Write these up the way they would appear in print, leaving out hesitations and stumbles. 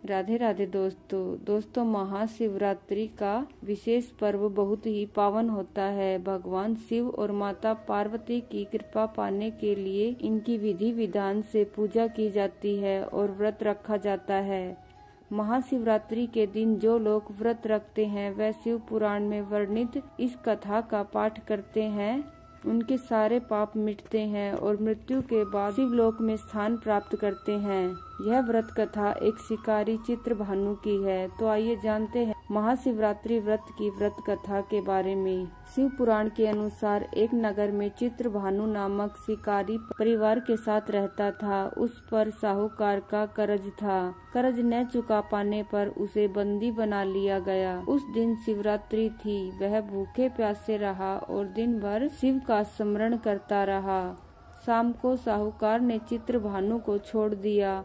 राधे राधे दोस्तों महाशिवरात्रि का विशेष पर्व बहुत ही पावन होता है। भगवान शिव और माता पार्वती की कृपा पाने के लिए इनकी विधि विधान से पूजा की जाती है और व्रत रखा जाता है। महाशिवरात्रि के दिन जो लोग व्रत रखते हैं वह शिव पुराण में वर्णित इस कथा का पाठ करते हैं, उनके सारे पाप मिटते हैं और मृत्यु के बाद शिवलोक में स्थान प्राप्त करते हैं। यह व्रत कथा एक शिकारी चित्रभानु की है। तो आइए जानते हैं महाशिवरात्रि व्रत की व्रत कथा के बारे में। शिव पुराण के अनुसार एक नगर में चित्रभानु नामक शिकारी परिवार के साथ रहता था। उस पर साहूकार का कर्ज था। कर्ज न चुका पाने पर उसे बंदी बना लिया गया। उस दिन शिवरात्रि थी। वह भूखे प्यासे रहा और दिन भर शिव का स्मरण करता रहा। शाम को साहूकार ने चित्रभानु को छोड़ दिया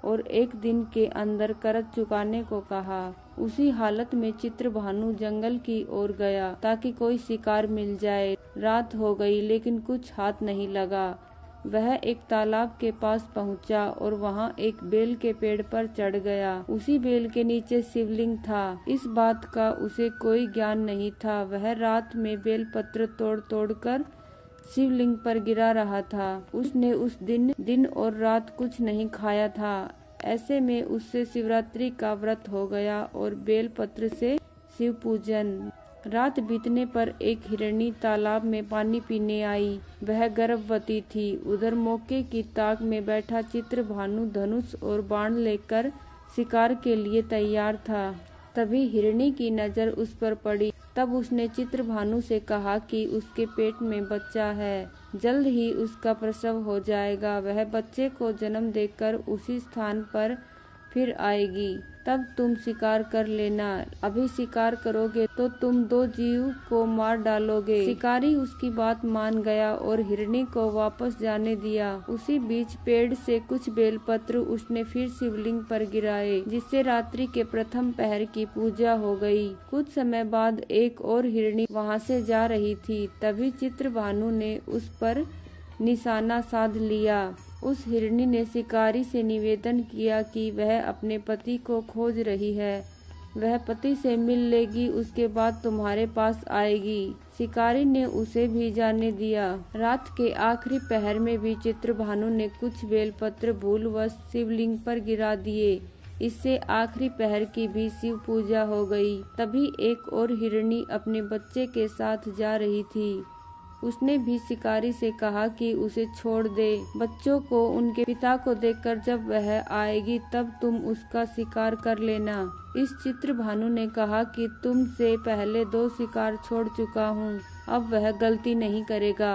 और एक दिन के अंदर कर्ज चुकाने को कहा। उसी हालत में चित्रभानु जंगल की ओर गया ताकि कोई शिकार मिल जाए। रात हो गई लेकिन कुछ हाथ नहीं लगा। वह एक तालाब के पास पहुंचा और वहां एक बेल के पेड़ पर चढ़ गया। उसी बेल के नीचे शिवलिंग था। इस बात का उसे कोई ज्ञान नहीं था। वह रात में बेल पत्र तोड़ तोड़ कर शिवलिंग पर गिरा रहा था। उसने उस दिन और रात कुछ नहीं खाया था। ऐसे में उससे शिवरात्रि का व्रत हो गया और बेल पत्र से शिव पूजन। रात बीतने पर एक हिरणी तालाब में पानी पीने आई। वह गर्भवती थी। उधर मौके की ताक में बैठा चित्रभानु धनुष और बाण लेकर शिकार के लिए तैयार था। तभी हिरणी की नजर उस पर पड़ी। तब उसने चित्रभानु से कहा कि उसके पेट में बच्चा है, जल्द ही उसका प्रसव हो जाएगा। वह बच्चे को जन्म देकर उसी स्थान पर फिर आएगी। तब तुम शिकार कर लेना। अभी शिकार करोगे तो तुम 2 जीव को मार डालोगे। शिकारी उसकी बात मान गया और हिरणी को वापस जाने दिया। उसी बीच पेड़ से कुछ बेलपत्र उसने फिर शिवलिंग पर गिराए, जिससे रात्रि के प्रथम पहर की पूजा हो गई। कुछ समय बाद एक और हिरणी वहां से जा रही थी। तभी चित्रभानु ने उस पर निशाना साध लिया। उस हिरणी ने शिकारी से निवेदन किया कि वह अपने पति को खोज रही है। वह पति से मिल लेगी, उसके बाद तुम्हारे पास आएगी। शिकारी ने उसे भी जाने दिया। रात के आखिरी पहर में भी चित्रभानु ने कुछ बेलपत्र भूलवश शिवलिंग पर गिरा दिए। इससे आखिरी पहर की भी शिव पूजा हो गई। तभी एक और हिरणी अपने बच्चे के साथ जा रही थी। उसने भी शिकारी से कहा कि उसे छोड़ दे। बच्चों को उनके पिता को देखकर जब वह आएगी तब तुम उसका शिकार कर लेना। इस चित्रभानु ने कहा कि तुमसे पहले 2 शिकार छोड़ चुका हूँ, अब वह गलती नहीं करेगा।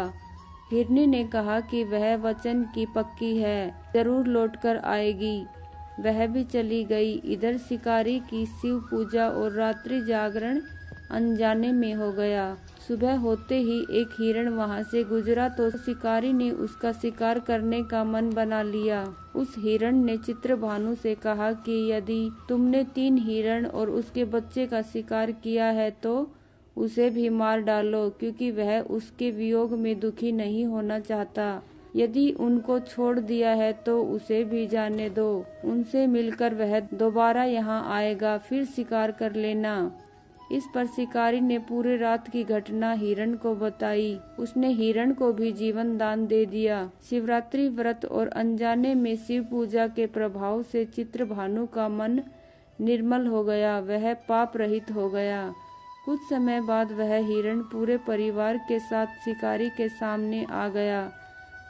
हिरनी ने कहा कि वह वचन की पक्की है, जरूर लौटकर आएगी। वह भी चली गई। इधर शिकारी की शिव पूजा और रात्रि जागरण अनजाने में हो गया। सुबह होते ही एक हिरण वहां से गुजरा तो शिकारी ने उसका शिकार करने का मन बना लिया। उस हिरण ने चित्रभानु से कहा कि यदि तुमने 3 हिरण और उसके बच्चे का शिकार किया है तो उसे भी मार डालो, क्योंकि वह उसके वियोग में दुखी नहीं होना चाहता। यदि उनको छोड़ दिया है तो उसे भी जाने दो। उनसे मिलकर वह दोबारा यहाँ आएगा, फिर शिकार कर लेना। इस पर शिकारी ने पूरे रात की घटना हिरण को बताई। उसने हिरण को भी जीवन दान दे दिया। शिवरात्रि व्रत और अनजाने में शिव पूजा के प्रभाव से चित्रभानु का मन निर्मल हो गया। वह पाप रहित हो गया। कुछ समय बाद वह हिरण पूरे परिवार के साथ शिकारी के सामने आ गया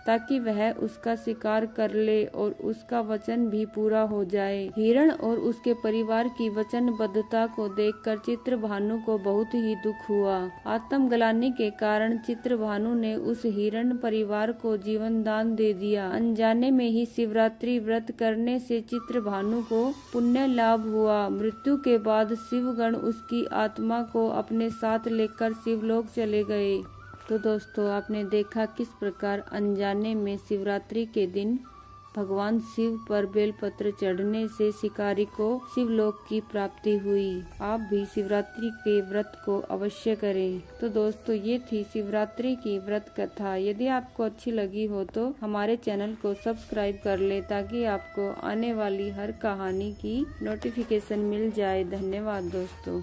ताकि वह उसका शिकार कर ले और उसका वचन भी पूरा हो जाए। हिरण और उसके परिवार की वचनबद्धता को देखकर चित्रभानु को बहुत ही दुख हुआ। आत्मग्लानि के कारण चित्रभानु ने उस हिरण परिवार को जीवन दान दे दिया। अनजाने में ही शिवरात्रि व्रत करने से चित्रभानु को पुण्य लाभ हुआ। मृत्यु के बाद शिवगण उसकी आत्मा को अपने साथ लेकर शिवलोक चले गए। तो दोस्तों, आपने देखा किस प्रकार अनजाने में शिवरात्रि के दिन भगवान शिव पर बेलपत्र चढ़ने से शिकारी को शिवलोक की प्राप्ति हुई। आप भी शिवरात्रि के व्रत को अवश्य करें। तो दोस्तों ये थी शिवरात्रि की व्रत कथा। यदि आपको अच्छी लगी हो तो हमारे चैनल को सब्सक्राइब कर ले ताकि आपको आने वाली हर कहानी की नोटिफिकेशन मिल जाए। धन्यवाद दोस्तों।